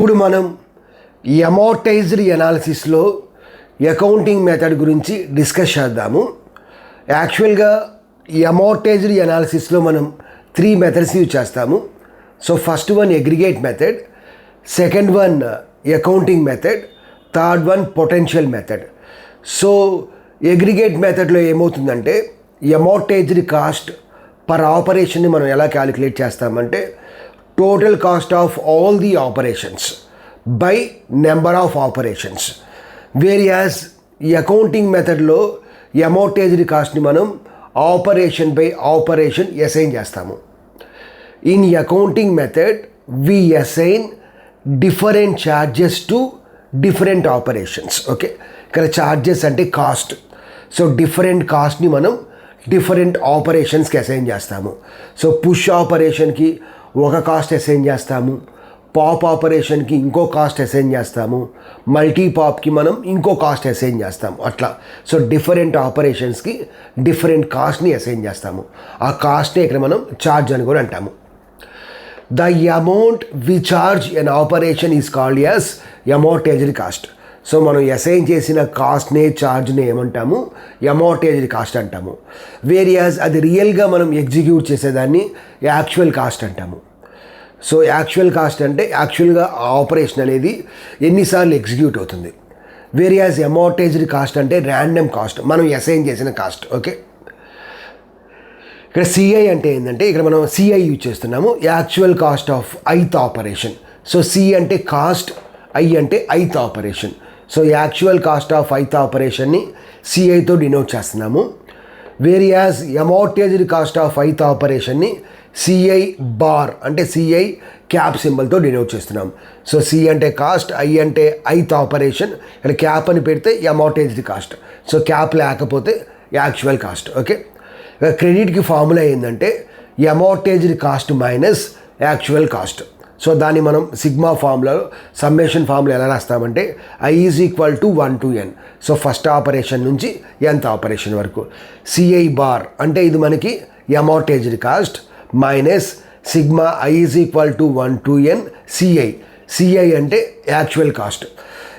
ఇప్పుడు మనం అమోర్టైజ్డ్ ఎనాలిసిస్లో accounting method గురించి డిస్కస్ చేద్దాము. యాక్చువల్గా అమోర్టైజ్డ్ ఎనాలిసిస్లో మనం 3 మెథడ్స్ యూజ్ చేస్తాము. So first one aggregate method, second one accounting method, third one potential method. So aggregate మెథడ్లో ఏమవుతుందంటే అమోర్టైజ్డ్ కాస్ట్ పర్ ఆపరేషన్ని మనం ఎలా క్యాలిక్యులేట్ చేస్తామంటే total cost of all the operations by number of operations. Whereas ఈ accounting మెథడ్లో amortised కాస్ట్ని మనం operation by operation assign చేస్తాము. In accounting method we assign different charges to different operations. Okay, ఇక్కడ charges అంటే కాస్ట్. సో డిఫరెంట్ కాస్ట్ని మనం different ఆపరేషన్స్కి అసైన్ చేస్తాము. సో పుష్ ఆపరేషన్కి ఒక కాస్ట్ అసైన్ చేస్తాము, పాప్ ఆపరేషన్కి ఇంకో కాస్ట్ అసైన్ చేస్తాము, మల్టీ పాప్కి మనం ఇంకో కాస్ట్ అసైన్ చేస్తాము. అట్లా సో డిఫరెంట్ ఆపరేషన్స్కి డిఫరెంట్ కాస్ట్ని అసైన్ చేస్తాము. ఆ కాస్ట్ని ఇక్కడ మనం ఛార్జ్ అని కూడా అంటాము. The amount we charge an operation is called as amortised cost. So మనం అసైన్ చేసిన కాస్ట్నే ఛార్జ్ని ఏమంటాము, అమోర్టైజ్డ్ కాస్ట్ అంటాము. వేరియాస్ అది రియల్గా మనం ఎగ్జిక్యూట్ చేసేదాన్ని యాక్చువల్ కాస్ట్ అంటాము. సో యాక్చువల్ కాస్ట్ అంటే యాక్చువల్గా ఆపరేషన్ అనేది ఎన్నిసార్లు ఎగ్జిక్యూట్ అవుతుంది. వేరియాస్ అమోర్టైజ్డ్ కాస్ట్ అంటే ర్యాండమ్ కాస్ట్, మనం అసైన్ చేసిన కాస్ట్. ఓకే, ఇక్కడ సిఐ అంటే ఏంటంటే ఇక్కడ మనం సిఐ యూజ్ చేస్తున్నాము, actual cost of ith operation. So C అంటే కాస్ట్, ఐ అంటే ith operation. So actual cost of ith ఆపరేషన్ని సిఐతో డినోట్ చేస్తున్నాము. Whereas amortised cost of ith ఆపరేషన్ని సిఐ బార్ అంటే సిఐ క్యాప్ సింబల్తో డినోట్ చేస్తున్నాం. సో సి అంటే కాస్ట్, ఐ అంటే ఐత్ ఆపరేషన్, ఇక్కడ క్యాప్ అని పెడితే అమోర్టైజ్డ్ కాస్ట్. సో క్యాప్ లేకపోతే యాక్చువల్ కాస్ట్. ఓకే, క్రెడిట్కి ఫార్ములా ఏంటంటే amortised cost minus actual cost. So దాన్ని మనం సిగ్మా ఫార్ములాలో సమ్మేషన్ ఫార్ములా ఎలా రాస్తామంటే I is equal to 1 to n. So first operation నుంచి nth ఆపరేషన్ వరకు సిఐ బార్ అంటే ఇది మనకి amortised cost minus sigma I is equal to 1 to n CI. CI అంటే యాక్చువల్ కాస్ట్.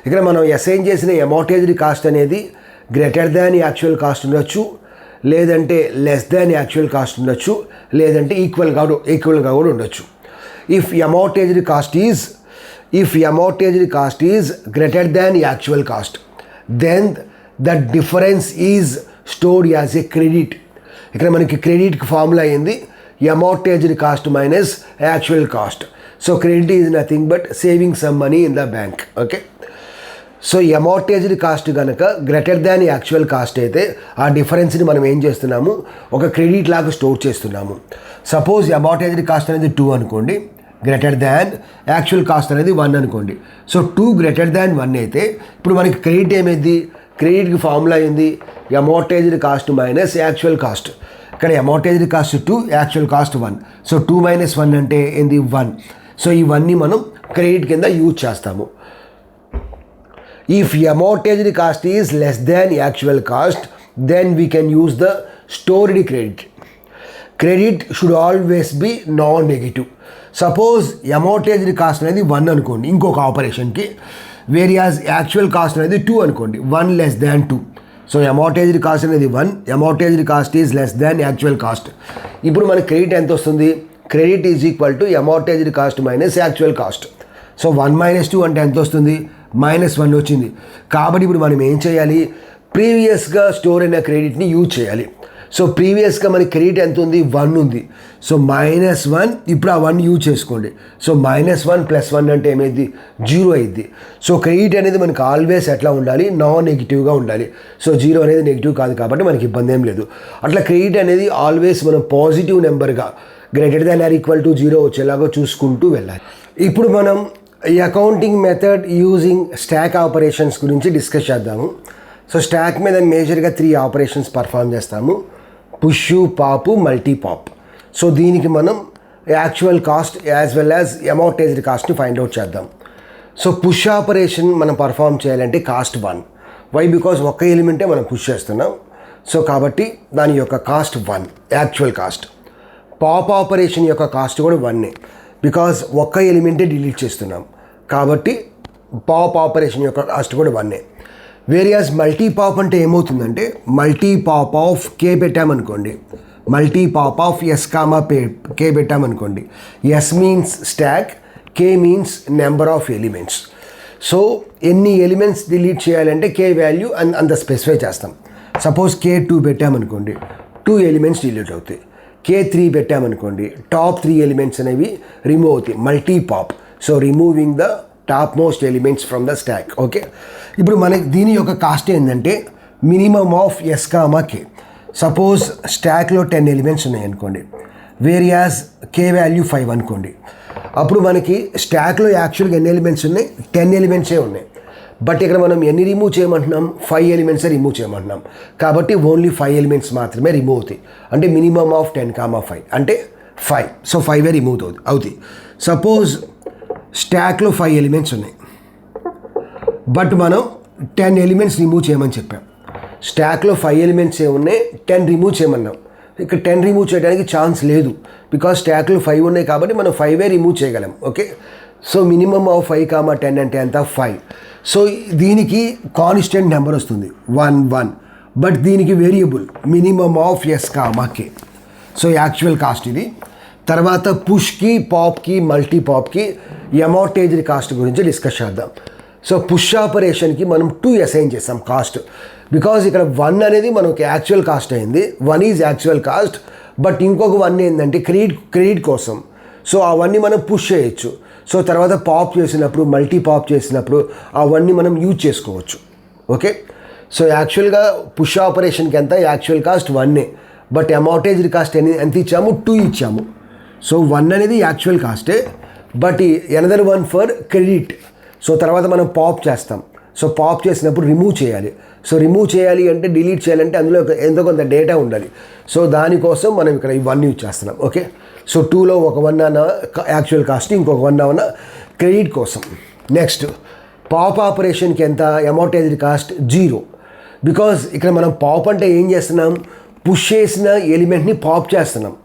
ఇక్కడ మనం అసైన్ చేసిన అమోర్టైజ్డ్ కాస్ట్ అనేది గ్రేటర్ దాన్ యాక్చువల్ కాస్ట్ ఉండొచ్చు, లేదంటే లెస్ దాన్ యాక్చువల్ కాస్ట్ ఉండొచ్చు, లేదంటే ఈక్వల్గా కూడా ఉండొచ్చు. If amortized cost is greater than actual cost, then the difference is stored as a credit. ఇక్కడ మనకి క్రెడిట్కి ఫార్ములా అయింది amortized cost minus actual cost. So credit is nothing but saving some money in the bank. Okay, so amortised cost కనుక greater than actual cost అయితే ఆ డిఫరెన్స్ని మనం ఏం చేస్తున్నాము, ఒక క్రెడిట్ లాగా స్టోర్ చేస్తున్నాము. సపోజ్ అమోర్టైజ్డ్ కాస్ట్ అనేది 2 అనుకోండి, గ్రేటర్ దాన్ యాక్చువల్ కాస్ట్ అనేది 1 అనుకోండి. సో 2 గ్రేటర్ దాన్ 1 అయితే ఇప్పుడు మనకి క్రెడిట్ ఏమైంది, క్రెడిట్కి ఫార్ములా అయింది అమోర్టైజ్డ్ కాస్ట్ మైనస్ యాక్చువల్ కాస్ట్. ఇక్కడ అమోర్టైజ్డ్ కాస్ట్ 2, యాక్చువల్ కాస్ట్ 1. సో 2 - 1 అంటే ఏంది 1. సో ఈ 1ని మనం క్రెడిట్ కింద యూజ్ చేస్తాము. If amortized cost is less than actual cost, then we can use the stored credit. Credit should always be non-negative. Suppose amortized cost అనేది 1 అనుకోండి ఇంకొక ఆపరేషన్కి, వేరియాస్ యాక్చువల్ కాస్ట్ అనేది 2 అనుకోండి, 1 less than 2. So amortised cost అనేది 1, amortised cost is less than actual cost. ఇప్పుడు మన credit ఎంత వస్తుంది, credit is equal to amortised cost minus actual cost. So 1 - 2 అంటే ఎంత వస్తుంది, -1 వచ్చింది. కాబట్టి ఇప్పుడు మనం ఏం చేయాలి, ప్రీవియస్గా స్టోర్ అయిన క్రెడిట్ని యూజ్ చేయాలి. సో ప్రీవియస్గా మనకి క్రెడిట్ ఎంత ఉంది, 1 ఉంది. సో -1, ఇప్పుడు ఆ 1 యూజ్ చేసుకోండి. సో -1 + 1 అంటే ఏమైంది, 0 అయింది. సో క్రెడిట్ అనేది మనకి ఆల్వేస్ ఎట్లా ఉండాలి, నాన్ నెగిటివ్గా ఉండాలి. సో 0 అనేది నెగిటివ్ కాదు కాబట్టి మనకి ఇబ్బంది ఏం లేదు. అట్లా క్రెడిట్ అనేది ఆల్వేస్ మనం పాజిటివ్ నెంబర్గా greater than or equal to 0 వచ్చేలాగా చూసుకుంటూ వెళ్ళాలి. ఇప్పుడు మనం ఈ accounting method using stack operations గురించి డిస్కస్ చేద్దాము. సో స్టాక్ మీద మేజర్గా 3 ఆపరేషన్స్ పర్ఫామ్ చేస్తాము, push, pop, multi pop. So దీనికి మనం actual cost as well as amortised కాస్ట్ని ఫైండ్ అవుట్ చేద్దాం. సో పుష్ ఆపరేషన్ మనం పర్ఫామ్ చేయాలంటే కాస్ట్ 1. వై, బికాజ్ ఒక్క ఎలిమెంటే మనం పుష్ చేస్తున్నాం. సో కాబట్టి దాని యొక్క cost 1 actual cost. Pop operation యొక్క కాస్ట్ కూడా 1, బికాజ్ ఒక్క ఎలిమెంటే డిలీట్ చేస్తున్నాం కాబట్టి పాప్ ఆపరేషన్ యొక్క కాస్ట్ కూడా 1. వేరియస్ మల్టీ పాప్ అంటే ఏమవుతుందంటే మల్టీ పాప్ ఆఫ్ కే పెట్టామనుకోండి, multi pop of S comma K పెట్టామనుకోండి. S means stack, K means number of elements. So ఎన్ని ఎలిమెంట్స్ డిలీట్ చేయాలంటే కే వాల్యూ అంత స్పెసిఫై చేస్తాం. సపోజ్ K2 పెట్టామనుకోండి, 2 ఎలిమెంట్స్ డిలీట్ అవుతాయి. K3 పెట్టామనుకోండి, టాప్ 3 ఎలిమెంట్స్ అనేవి రిమూవ్ అవుతాయి. Multi pop, so removing the top most elements from the stack. Okay, ఇప్పుడు మనకి దీని యొక్క కాస్ట్ ఏంటంటే minimum of S comma K. Suppose స్టాక్లో 10 ఎలిమెంట్స్ ఉన్నాయనుకోండి, వేరియాస్ కే వాల్యూ 5 అనుకోండి. అప్పుడు మనకి స్టాక్లో యాక్చువల్గా ఎన్ని ఎలిమెంట్స్ ఉన్నాయి? 10 ఎలిమెంట్సే ఉన్నాయి. బట్ ఇక్కడ మనం ఎన్ని రిమూవ్ చేయమంటున్నాం? 5 ఎలిమెంట్సే రిమూవ్ చేయమంటున్నాం. కాబట్టి ఓన్లీ 5 ఎలిమెంట్స్ మాత్రమే రిమూవ్ అవుతాయి. అంటే మినిమమ్ ఆఫ్ 10,5 అంటే 5. సో 5 రిమూవ్ అవుతాయి. సపోజ్ స్టాక్లో 5 ఎలిమెంట్స్ ఉన్నాయి, బట్ మనం 10 ఎలిమెంట్స్ రిమూవ్ చేయమని చెప్పాం. స్టాక్లో 5 ఎలిమెంట్స్ ఉన్నాయి, 10 రిమూవ్ చేయమన్నాం. ఇక్కడ 10 రిమూవ్ చేయడానికి ఛాన్స్ లేదు, బికాజ్ స్టాక్లో 5 ఉన్నాయి కాబట్టి మనం 5 రిమూవ్ చేయగలం. ఓకే, సో మినిమమ్ ఆఫ్ 5,10 అంటే ఎంత? 5. సో దీనికి కాన్స్టెంట్ నెంబర్ వస్తుంది 1. బట్ దీనికి variable minimum of S comma K. So actual cost ఇది. తర్వాత పుష్కి, పాప్కి, మల్టీ పాప్కి అమోర్టైజ్డ్ కాస్ట్ గురించి డిస్కస్ చేద్దాం. సో పుష్ ఆపరేషన్కి మనం 2 అసైన్ చేస్తాం కాస్ట్, బికాజ్ ఇక్కడ 1 అనేది మనకి యాక్చువల్ కాస్ట్ అయింది. 1 ఈజ్ యాక్చువల్ కాస్ట్, బట్ ఇంకొక 1 ఏంటంటే క్రెడిట్ కోసం. సో అవన్నీ మనం పుష్ చేయొచ్చు. సో తర్వాత పాప్ చేసినప్పుడు, మల్టీ పాప్ చేసినప్పుడు అవన్నీ మనం యూజ్ చేసుకోవచ్చు. ఓకే, సో యాక్చువల్గా పుష్ ఆపరేషన్కి ఎంత? Actual cost 1, but amortised cost ఎంత ఇచ్చాము? 2 ఇచ్చాము. సో 1 అనేది యాక్చువల్ కాస్టే, but another 1 for credit. So తర్వాత మనం పాప్ చేస్తాం. సో పాప్ చేసినప్పుడు రిమూవ్ చేయాలి. సో రిమూవ్ చేయాలి అంటే, డిలీట్ చేయాలంటే అందులో ఎంతో కొంత డేటా ఉండాలి. సో దానికోసం మనం ఇక్కడ ఈ 1 యూజ్ చేస్తున్నాం. ఓకే, సో 2లో ఒక 1 అన్న యాక్చువల్ కాస్ట్, ఇంకొక 1 అన్న క్రెడిట్ కోసం. నెక్స్ట్ పాప్ ఆపరేషన్కి ఎంత? అమోర్టైజ్డ్ కాస్ట్ 0. బికాజ్ ఇక్కడ మనం పాప్ అంటే ఏం చేస్తున్నాం? పుష్ చేసిన ఎలిమెంట్ని పాప్ చేస్తున్నాం.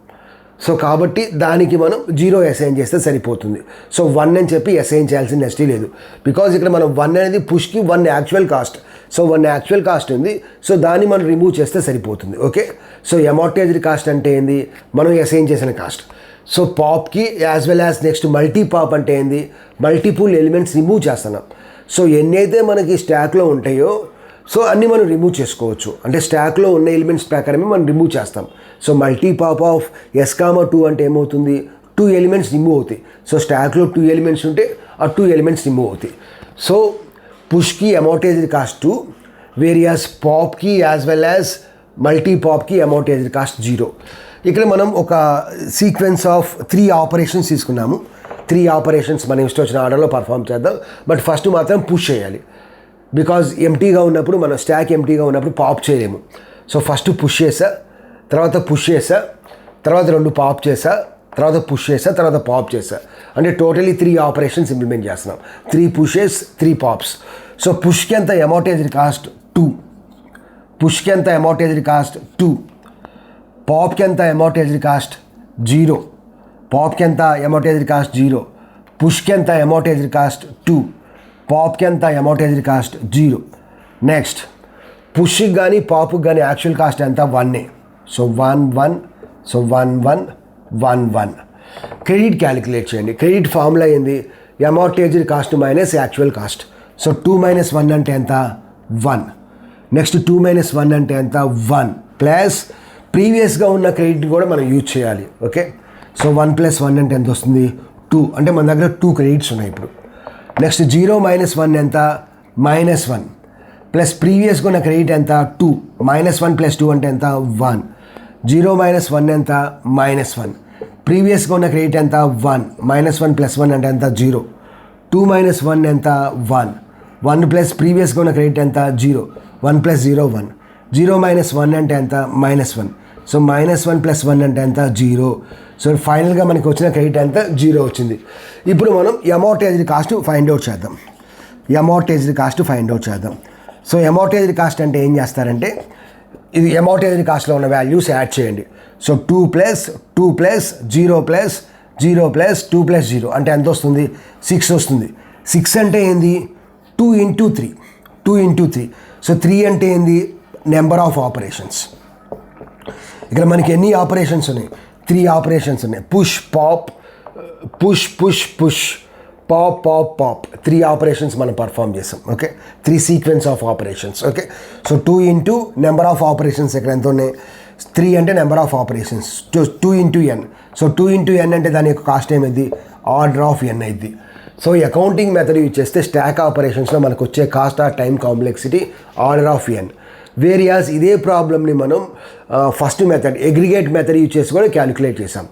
సో కాబట్టి దానికి మనం 0 అసైన్ చేస్తే సరిపోతుంది. సో 1 అని చెప్పి అసైన్ చేయాల్సిన నెక్స్ట్ లేదు, బికాజ్ ఇక్కడ మనం 1 అనేది పుష్కి 1 actual cost. So 1 actual cost ఉంది, సో దాన్ని మనం రిమూవ్ చేస్తే సరిపోతుంది. ఓకే, సో అమోర్టైజ్డ్ కాస్ట్ అంటే ఏంది? మనం అసైన్ చేసిన కాస్ట్. సో పాప్కి as well as next multi pop అంటే ఏంది? మల్టిపుల్ ఎలిమెంట్స్ రిమూవ్ చేస్తున్నాం. సో ఎన్నైతే మనకి స్టాక్లో ఉంటాయో సో అన్నీ మనం రిమూవ్ చేసుకోవచ్చు. అంటే స్టాక్లో ఉన్న ఎలిమెంట్స్ ప్రకారమే మనం రిమూవ్ చేస్తాం. So multi pop of S comma 2 అంటే ఏమవుతుంది? 2 ఎలిమెంట్స్ రిమూవ్ అవుతాయి. సో స్టాక్లో 2 ఎలిమెంట్స్ ఉంటే ఆ 2 ఎలిమెంట్స్ రిమూవ్ అవుతాయి. సో పుష్కి అమోర్టైజ్డ్ కాస్ట్ 2, వేరియాస్ పాప్కి యాజ్ వెల్ యాజ్ మల్టీ పాప్కి అమోర్టైజ్డ్ కాస్ట్ 0. ఇక్కడ మనం ఒక సీక్వెన్స్ ఆఫ్ 3 ఆపరేషన్స్ తీసుకున్నాము. 3 ఆపరేషన్స్ మనం ఇష్టం వచ్చిన ఆర్డర్లో పర్ఫామ్ చేద్దాం. బట్ ఫస్ట్ మాత్రం పుష్ చేయాలి, బికాజ్ ఎంటీగా ఉన్నప్పుడు, మనం స్టాక్ ఎంటీగా ఉన్నప్పుడు పాప్ చేయలేము. సో ఫస్ట్ పుష్ చేసా, తర్వాత పుష్ చేసా, తర్వాత 2 పాప్ చేసా, తర్వాత పుష్ చేసా, తర్వాత పాప్ చేసా. అంటే టోటలీ 3 ఆపరేషన్స్ ఇంప్లిమెంట్ చేస్తున్నాం. 3 పుషెస్, 3 పాప్స్. సో పుష్కి ఎంత? అమోర్టైజ్డ్ కాస్ట్ 2. పుష్కి ఎంత? అమోర్టైజ్డ్ కాస్ట్ 2. పాప్కి ఎంత? అమోర్టైజ్డ్ కాస్ట్ 0. పాప్కి ఎంత? అమోర్టైజ్డ్ కాస్ట్ 0. పుష్కి ఎంత? అమోర్టైజ్డ్ కాస్ట్ 2. పాప్కి ఎంత? అమోర్టైజ్డ్ కాస్ట్ 0. నెక్స్ట్ పుష్కి కానీ పాప్కి కానీ యాక్చువల్ కాస్ట్ ఎంత? 1. సో 1. సో 1. క్రెడిట్ క్యాలిక్యులేట్ చేయండి. క్రెడిట్ ఫార్ములా ఏంది? Amortised cost minus actual cost. So 2 - 1 అంటే ఎంత? 1. నెక్స్ట్ 2 - 1 అంటే ఎంత? 1 ప్లస్ ప్రీవియస్గా ఉన్న క్రెడిట్ కూడా మనం యూజ్ చేయాలి. ఓకే, సో 1 + 1 అంటే ఎంత వస్తుంది? 2. అంటే మన దగ్గర 2 క్రెడిట్స్ ఉన్నాయి ఇప్పుడు. నెక్స్ట్ 0 - 1 ఎంత? -1 ప్లస్ ప్రీవియస్గా ఉన్న క్రెడిట్ ఎంత? 2. -1 + 2 అంటే ఎంత? 1. 0 - 1 ఎంత? -1. ప్రీవియస్గా ఉన్న క్రెడిట్ ఎంత? 1. -1 + 1 అంటే ఎంత? 0. 2 - 1 ఎంత? 1. 1 ప్లస్ ప్రీవియస్గా ఉన్న క్రెడిట్ ఎంత? 0. 1 + 0 1. 0 - 1 అంటే ఎంత? -1. సో -1 + 1 అంటే ఎంత? 0. సో ఫైనల్గా మనకి వచ్చిన క్రెడిట్ ఎంత? 0 వచ్చింది. ఇప్పుడు మనం అమోర్టైజ్డ్ కాస్ట్ ఫైండ్ అవుట్ చేద్దాం. సో అమోర్టైజ్డ్ కాస్ట్ అంటే ఏం చేస్తారంటే, ఇది అమోర్టైజ్డ్ కాస్ట్లో ఉన్న వాల్యూస్ యాడ్ చేయండి. సో 2 + 0 + 0 + 2 + 0 అంటే ఎంత వస్తుంది? 6 వస్తుంది. 6 అంటే ఏంది 2 into 3 సో 3 అంటే ఏంది నెంబర్ ఆఫ్ ఆపరేషన్స్. ఇక్కడ మనకి ఎన్ని ఆపరేషన్స్ ఉన్నాయి 3 ఆపరేషన్స్ ఉన్నాయి. పుష్ పాప్ పాప్ 3 ఆపరేషన్స్ మనం పర్ఫామ్ చేస్తాం. Okay 3 sequence of operations. Okay so 2 into number of operations ఇక్కడ ఎంత ఉన్నాయి 3 అంటే number of operations 2 into n. So 2 into n అంటే దాని యొక్క కాస్ట్ ఏమైంది ఆర్డర్ ఆఫ్ n అయింది. సో ఈ అకౌంటింగ్ మెథడ్ యూజ్ చేస్తే స్టాక్ ఆపరేషన్స్లో మనకు వచ్చే cost or time complexity order of n. వేరియాస్ ఇదే ప్రాబ్లమ్ని మనం first method aggregate method use చేసి కూడా క్యాలిక్యులేట్ చేసాం.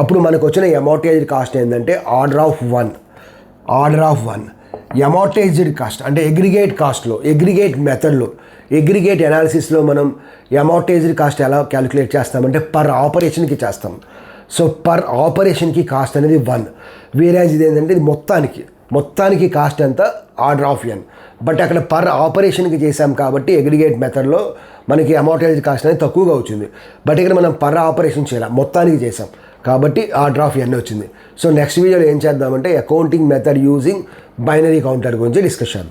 అప్పుడు మనకు వచ్చిన అమోర్టైజ్డ్ కాస్ట్ ఏంటంటే ఆర్డర్ ఆఫ్ 1. అమోర్టైజ్డ్ కాస్ట్ అంటే అగ్రిగేట్ కాస్ట్లో అగ్రిగేట్ మెథడ్లో అగ్రిగేట్ అనాలిసిస్లో మనం అమోర్టైజ్డ్ కాస్ట్ ఎలా క్యాలిక్యులేట్ చేస్తామంటే పర్ ఆపరేషన్కి చేస్తాం. సో పర్ ఆపరేషన్కి కాస్ట్ అనేది 1. వేరేజ్ ఇది ఏంటంటే ఇది మొత్తానికి కాస్ట్ ఎంత ఆర్డర్ ఆఫ్ n. బట్ అక్కడ పర్ ఆపరేషన్కి చేసాం కాబట్టి అగ్రిగేట్ మెథడ్లో మనకి అమోర్టైజ్డ్ కాస్ట్ అనేది తక్కువగా వచ్చింది. బట్ ఇక్కడ మనం పర్ ఆపరేషన్ చేయాలి మొత్తానికి చేసాం కాబట్టి ఆర్డర్ ఆఫ్ n వచ్చింది. సో నెక్స్ట్ వీడియోలో ఏం చేద్దామంటే accounting method using binary counter గురించి డిస్కస్ చేద్దాం.